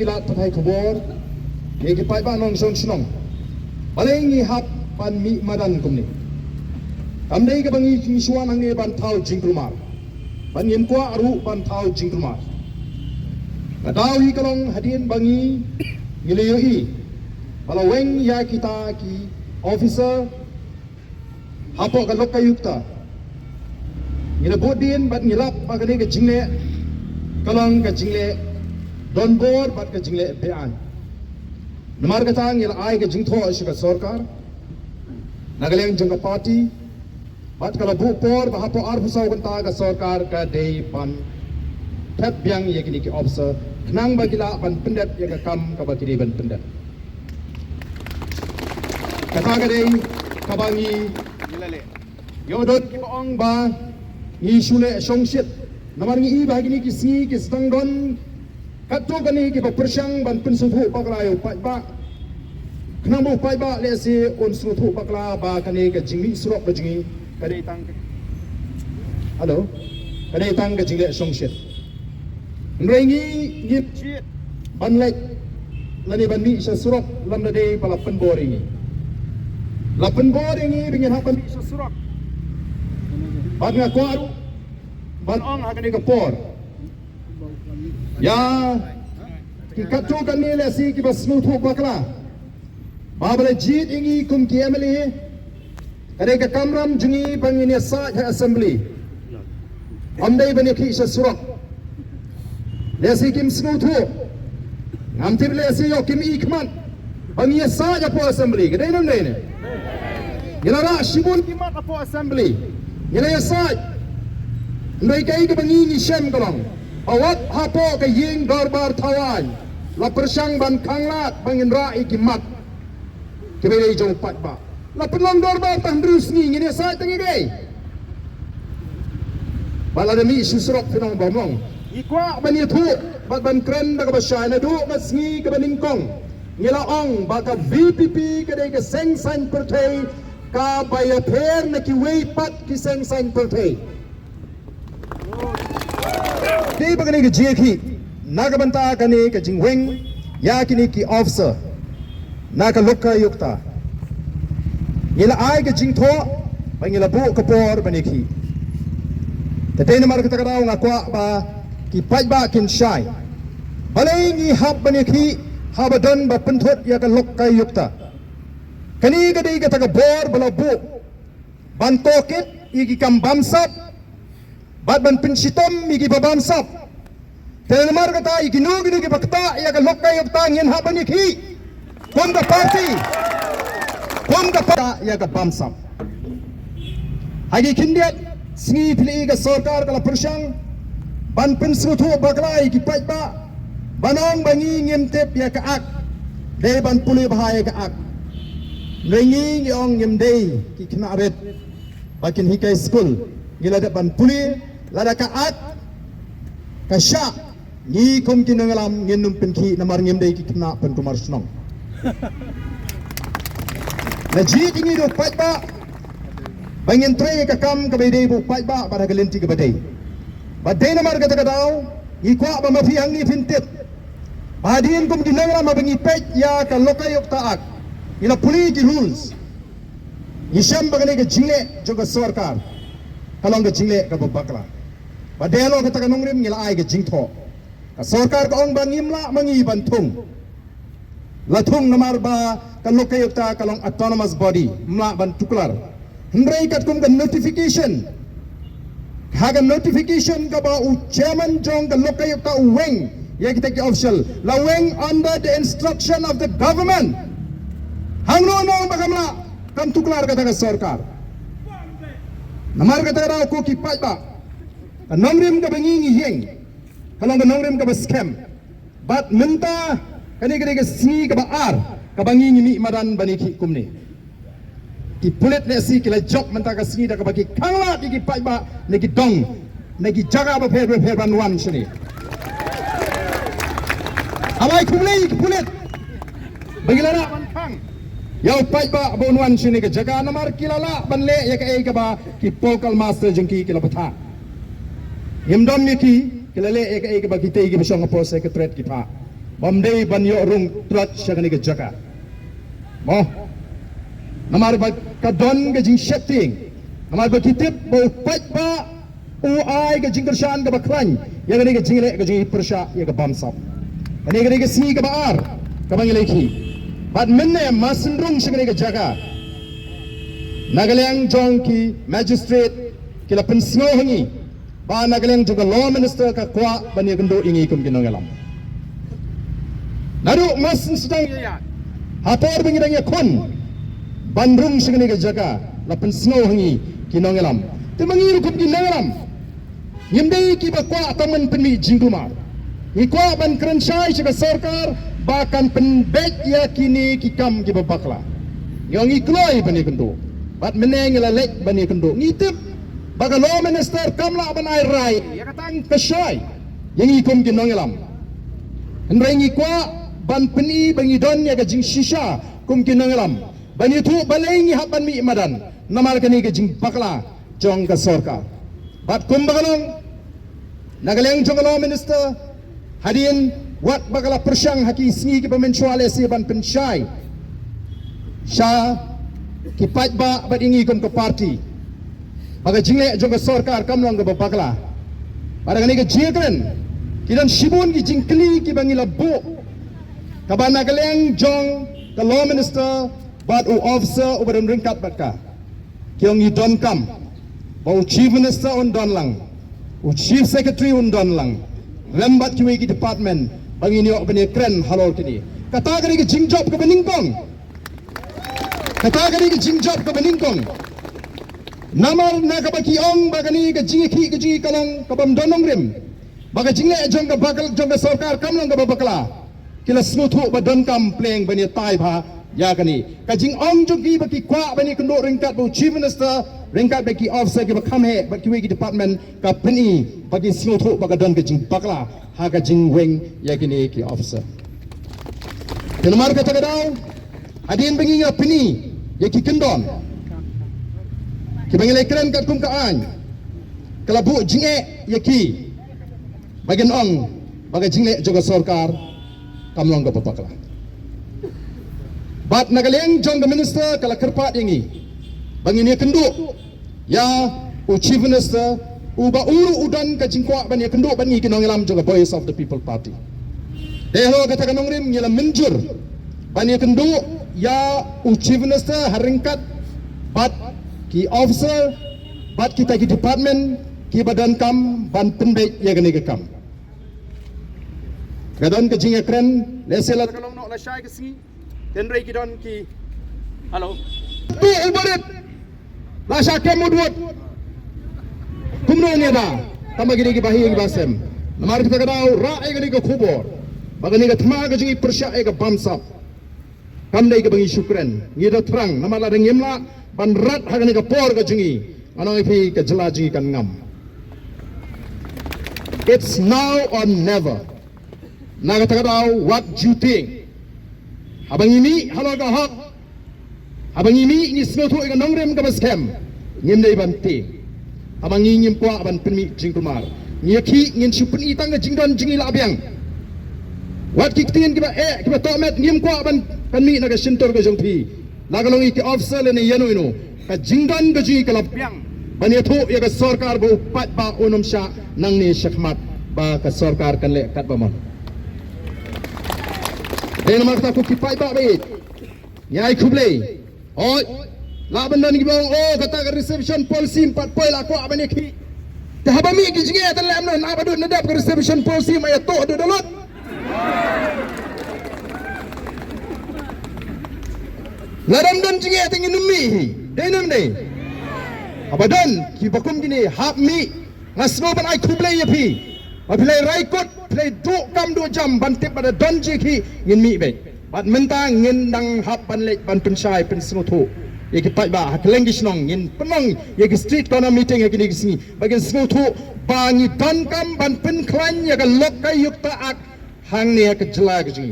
gila tatai kubor ye ki pai ba nong song snong balengi hap pan mi madan kumni kamdei ka bangi kisuan ang ban tau jingkrumar ban yem kwa aru ban tau jingkrumar kadaw hi kalong hadin bangi ngileyoi palaweng ya kita ki officer hapo kalok kayukta ngilabot din bat ngilap pagani ka jingle kalong ka jingle don board bat ka jingle bean namar ka tang ngila ay ka jingtho asika sarkar nagaleng jangka party bat kala bu por ba hapo arbusaw kanta ka sarkar ka day pan tap yang ye kini ki officer nang bagila ban pendat ye ka kam ka bakini ban pendat kata ka day kabangi yodot ki baong ba ngi sule songsit namar ngi ba gini ki singi ki stangdon katto kani ki persyang ban pensuthu paklayo ba kenang bu ba le si on suthu pakla ba kani ka jingmi surok ba jingi kadai tang halo kadai tang ka jingle songsit nrengi ngip ban lek lani ban mi sa surok lam dai pala penboringi lapan boring ini dengan hapan di sesurak. Bagi aku aru, balong akan dikepor. Ya, kita cukan ni lesi kita senutu bakla. Babal jid ini kum kiameli. Kadai ke kamram jengi bangini sah assembly. Amdai banyak sesurak. Lesi kim senutu. Ngamtir lesi yo kim ikman. Bangini sah japo assembly. Kadai namanya ini. Gilara shibun kimat apo assembly gilaya sai ndai kai ke bangi ni shem kalong awat hapo ke ying darbar tawan la persang ban khanglat bangin rai kimat ke bele jong pat ba la pelong darbar tandrus ni ngine sai tangi dei baladami susrok pinong bomong ikwa bani thu ban kren da ka basai na du masngi ke baningkong ngila ong baka VPP ke dei ke seng san pertai ka baya pher na ki wei pat ki seng sang perthei di bagani ki jeki nagabanta kani ka jingweng ya kini ki officer naga lokka yukta ngila ai ka jingtho bangila bu kapor baniki tatena mar kata kadaw nga kwa ba ki pai ba kin shai balengi hab baniki habadon ba penthot ya ka lokka yukta kani kadai kata ka bor balabu ban tokit igi kam bamsap bat ban pinsitom igi babamsap telemar kata igi nugi nugi bakta ya ka lokay yukta ngin habani ki kon ka party kon ka pa ya ka bamsap agi kindiat singi pili ka sarkar kala persyang ban pinsutu bakla igi pajba banong bangi ngimtep ya ka ak de ban puli bahaya ka ak Nengi yang nyemdei ki kena abet bakin hikai school gila depan puli lada ka at ka sya ni kum kinangalam nginum penki namar nyemdei ki kena pen kumar snong na ji tingi do pat ba bangin tre ka kam ka bedei bu pat ba pada galenti ka bedei badai namar kata kadau ikwa ba mafiang ni fintit badin kum kinangalam bangi pet ya ka lokayok taak ila puli ki rules isham bagane ke jingle juga sarkar kalong ke jingle ka babakla badelo ka takanongrim ngila ai ke jingtho ka sarkar ka ong bangimla mangi bantung lathung namar ba kalokayukta kalong autonomous body mla ban tuklar hendrai kat kum ka notification haga notification ka ba u chairman jong kalokayukta weng ya kita ki official la weng under the instruction of the government Hangno nong bagamla kam tuklar kata ka sarkar namar kata ra ko ki pajba nongrim ka bangi yeng kalong ka nongrim ka scam bat minta kani kani ka singi ka ar ka bangi ni madan bani ki kumni ki pulet le si kila job minta ka singi da ka bagi kangla ki pajba ne ki dong ne ki jaga ba pher ban wan shini amai kumni ki pulet bagilana ban kang Yau pai ba bonuan sini ke jaga namar kilala banle ya ke ka ba ki pokal master jengki kila patha yemdom ni ki kilale ya ke ba ki te ki bisong po secretary ki pa Bomdei banyo rung trat syagani ke jaka. Mo. Namar ba kadon ke jing setting. Namar ba kitip ba pat ba uai ke jing kersaan ke baklan. Yang ni ke jing le ke jing persya ya ke bamsap. Ani ke si ke baar. Kabang leki. Bat menne masendrung syagani ke jaka. Nagalang jong ki magistrate kila pensngo hangi. Ba nagalang juga law minister ka kwa bani kendo ingi kum kinongalam. Naru masin sedang hapor bengirangnya kon bandrung segini ke jaga lapan snow hangi kinongelam temangiru kup kinongelam yemdei ki bakwa taman penmi jingkumar ikwa ban kerensyai sebagai sarkar bahkan penbet ya kini kikam ki babakla yang ikloi bani kendo bat meneng lalek bani kendo ngitip baga law minister kamla ban ai rai ya katang kesyai yang ikum kinongelam henrengi kwa ban peni bangi don ya gajing shisha kum kinangalam bani tu balengi haban mi madan namal kani gajing bakla jong ka sorka bat kum bagalong nagaleng jong law minister hadin wat bagala persyang haki singi ki pemensuale si ban pensyai sha ki pat ba bat ingi kum ke parti baga jingle jong ka sorkar kamlong ka bakla pada kani gajikren kidan shibun ki jingkli ki bangila bo Kabana kaleng jong the law minister but u officer over ringkat batka kyong i don kam ba chief minister on don lang u chief secretary on don lang lembat ki wiki department bangi ni ok bani kren halol kini kata kari ki jing job ka beningkong kata kari ki jing job ka beningkong namar na kabaki ong bagani ka jingi ki ka jingi kalong kabam donong rim baga jingle jong ka bakal jong ka sarkar kamlang ka babakla kila smutu badan kam pleng bani tai pha ya kani kajing ong jogi baki kwa bani kendo ringkat bu chief minister ringkat baki officer ki bakam he baki wiki department ka peni bagi smutu bagadan kajing bakla ha kajing weng ya kini ki officer kenamar kata kadau adin bangi ya peni ya ki kendon ki bangi lekren kat kum ka an kala bu jinge ya ki bagian ong baga jingle joga sarkar kamlong ka papakla bat nagaleng jong the minister kala kerpat yangi bangini kendu ya u chief minister u ba uru udan ka jingkwa bani kendu bani kinongelam jong voice of the people party dehlo kata kanong rim ngila menjur bani kendu ya u chief minister haringkat bat ki officer bat kita ki department ki badan kam ban pendek ya gani ke kam gadon ke jinga kren lesela kalong no la shai ke singi den rei ki don ki halo tu ubarit la sha ke mudwot kumno ne da tama gini ki bahi ki basem namar kita kadau ra ai gani ke khubor bagani ke thma ke jingi persya ai ke bamsap kam dai ke bangi syukran ngi da terang namala deng yemla ban rat ha gani ke por ke jingi anong ipi ke jela jingi kan ngam it's now or never. Naga tagadau what you think habang ini halo ka hak habang ini ni snotu ka nongrem ka baskem ngin dai banti habang ini nyim kwa ban penmi jingkumar nyaki ngin supun itang ka jingdon jingi labyang what ki tin kiba kiba tomet ngim kwa ban penmi naga sintor ka jongpi nagalong iki officer le ne yanu ino ka jingdon ka jingi ka labyang ban yato ya ka sarkar bo pat ba unum sha nang ni shakmat ba ka sarkar kan le kat bamon Dengan makta ku kipai ba bait. Nyai kublei. Oi. Laban dan gibong kata ke reception policy 4 poin aku abani ki. Dah bami ki jinge tan lam non abadu nadap ke reception policy maya to do dolot. Ladam dan jinge tan numi. Denam dei. Abadan ki bakum gini hap mi. Ngasmo ban ai kublei ya pi. Apilai raikot, pilai 2 jam bantip pada donji ki ngin mi be. Bat mentang ngin dang hap ban lek ban pensai pen smutu. Ye ki pai ba hakleng ki snong ngin penong ye ki street corner meeting ye ki ni sini. Bagian smutu bangi don kam ban pen klan ye ka lok kai yuk ta ak hang ne ka jela ki ji.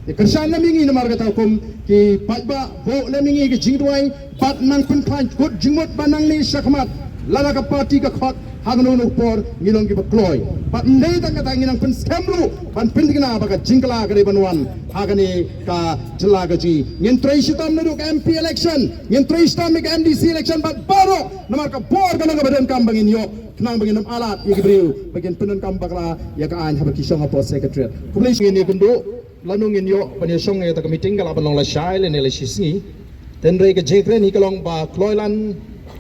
Ye kersan na mingi na marga hukum ki pai ba ho na mingi ki jingduai bat nang pen klan kut jingmut banang ni syakmat. lana ka party ka khot hagano no por ngilong ki bakloy pat nei tang ka nginang pen scamru ban pindigna ba ka jingkala ka banwan hagani ka jela ka ji ngin treistam na ka MP election ngin treistam ka MDC election bat baro namar ka bor ka nga badan kam bangin yo knang bangin nam alat ye gibriu bagian penan kam bakla ya ka an habaki shong apo secretary publish ngin kundo lanung ngin yo pan shong ya ta meeting kala banong la shai le ne la shisni ten re ka jekre ni kalong ba kloilan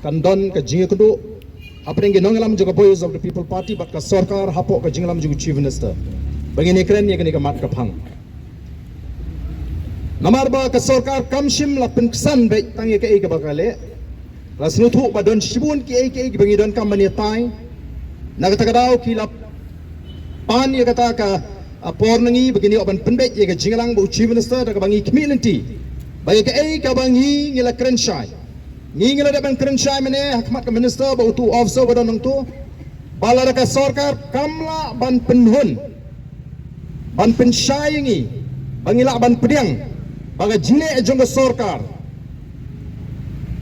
kandon ka jinga kundo apa yang nongalam juga boys of the people party bat ka sarkar hapok ka jinglam juga chief minister bagini keren ya kini ka mat ka phang namar ba ka sarkar kamshim la penkesan be tang ya ka e ka bakale rasnu thu ba don shibun ki e bangi don kam mani tai nagata kadau ki la pan ya kata ka apor nangi begini oban penbe ya ka jinglang bu chief minister ka bangi community ba ya ka e ka bangi ngila keren shai ngingila daban keren syai mene hakmat ka minister ba utu officer ba donong tu balara ka sarkar kamla ban penhun ban pensyai ngi bangila ban pediang baga jine ejong ka sarkar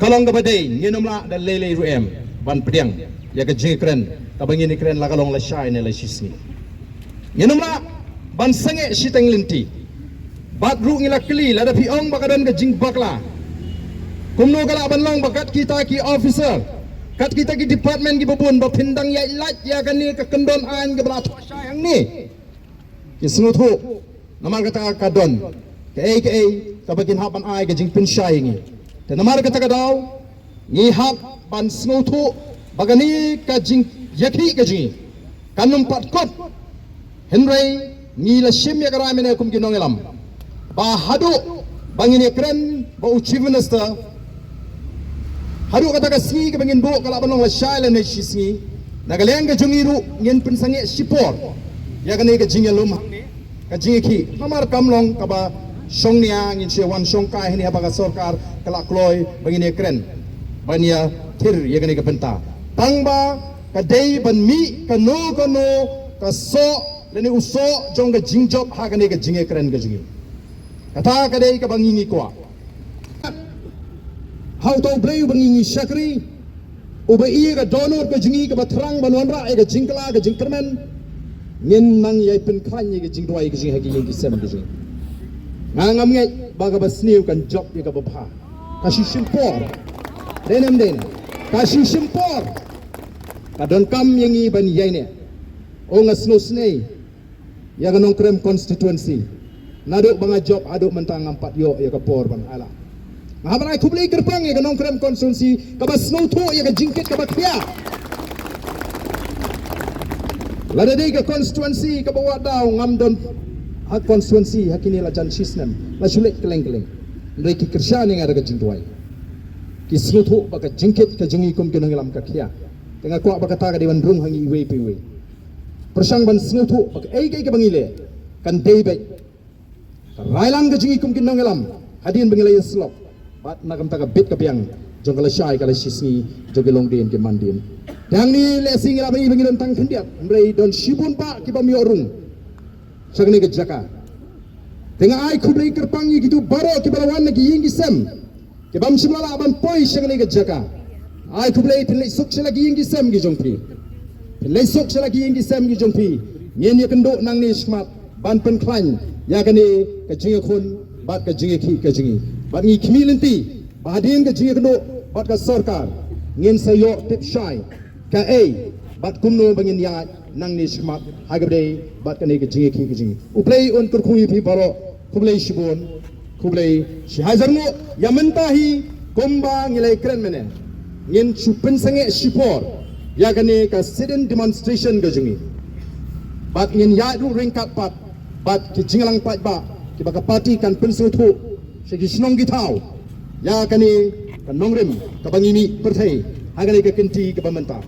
kalong ka badai nginom la da lele ruem ban pediang ya ka jing keren ka bangini keren la kalong la syai ne la sisni nginom la ban sange siteng linti bat ru ngila kli la da piong baga don ka jing bakla kumno kala banlong bakat kita ki officer kat kita ki department ki babun ba pindang ya ilat ya kani ka kendon an ke bala thosha yang ni ki snuthu namar kata ka don ke ka bagin hapan ai ke jing pin shai ngi te namar kata ka daw ni hap ban snuthu bagani ka jing yakhi ka jing kanum pat kot henry ni la shim ya karamene kum ki nongelam ba hadu bangini kren ba chief minister haru kata ka singi ka bangin bo kala banong la shaila na shisngi nagaleng ka jungiru ngin pinsangi sipor ya kani ka jingel lum ka jingki hamar kamlong ka ba shongnia ngin she wan shong kai hini ba ka sarkar kala kloy bangin kren bania thir ya kani ka penta tangba ka dei ban mi ka no ka so leni uso jong ka jingjob ha kani ka jinge kren ka jingi kata ka dei ka bangingi kwa how to brave bangingi shakri uba iya ka donor ka jingi ka batrang banwan ra ka jingkala ka jingkermen ngin nang yai pen khanye ka jingdwai ka jing hagi ki sem ka jing ngam ngai baga basniu kan job ya ka bapha kasi simpor denem kasi simpor ka don kam yangi ban yai ne o ngasno snei ya ka nong krem constituency naduk banga job aduk mentang empat yo ya ka por ban ala Mahabarai kublai kerpang ya kanong krem konstituensi kaba snow to ya ka jingkit kaba kya. Lada day ka konstituensi kaba wadaw ngam don hak konstituensi hakini la jan system la sulit keleng-keleng. Ndai ki kersyani nga ka jingtuai. Ki snow to baka jingkit ka jingi kum kinong ilam ka kya. Tengah kuak baka taga dewan rung hangi iwe piwe. Persang ban snow to baka ay ka bangile kan day bay. Railang ka jingi kum kinong ilam hadin bangile slok. Bat nakam taka bit kapiang jong kala syai kala sisni jogelong den ke mandin yang ni le sing ra bangi bangi don tang kendiat mrei don shibun pa ki ba mi orung sagni ke jaka tengah ai kublai kerpangi gitu baro ki balawan ki yingi sem ke bam simala ban poi sagni ke jaka ai kublai pin le sok sela ki yingi sem ki jong pi pin le sok sela ki yingi sem ki jong pi nyen ye kendo nang ni smart ban pen klan ya kani ke jinge khun bat ke jinge ki ke jinge bat ngi community badin ka jinga kendo bat ka sarkar ngin sayo tip shai ka bat kumno bangin ya nang ni shmat hagabde bat ka ne ka jinga ki ka jinga uplay on kurkhui pi baro kublai shibon kublai shihazarmo yamantahi komba ngilai kren menen ngin chupen sange shipor ya ka ne ka sit-in demonstration ka jinga bat ngin ya du ringkat bat ki jingalang pat ba ki baka party kan pensu thu Segi senong gitau, ya kani kan nongrim kabangini pertai, hagani ke kenti ke pemerintah.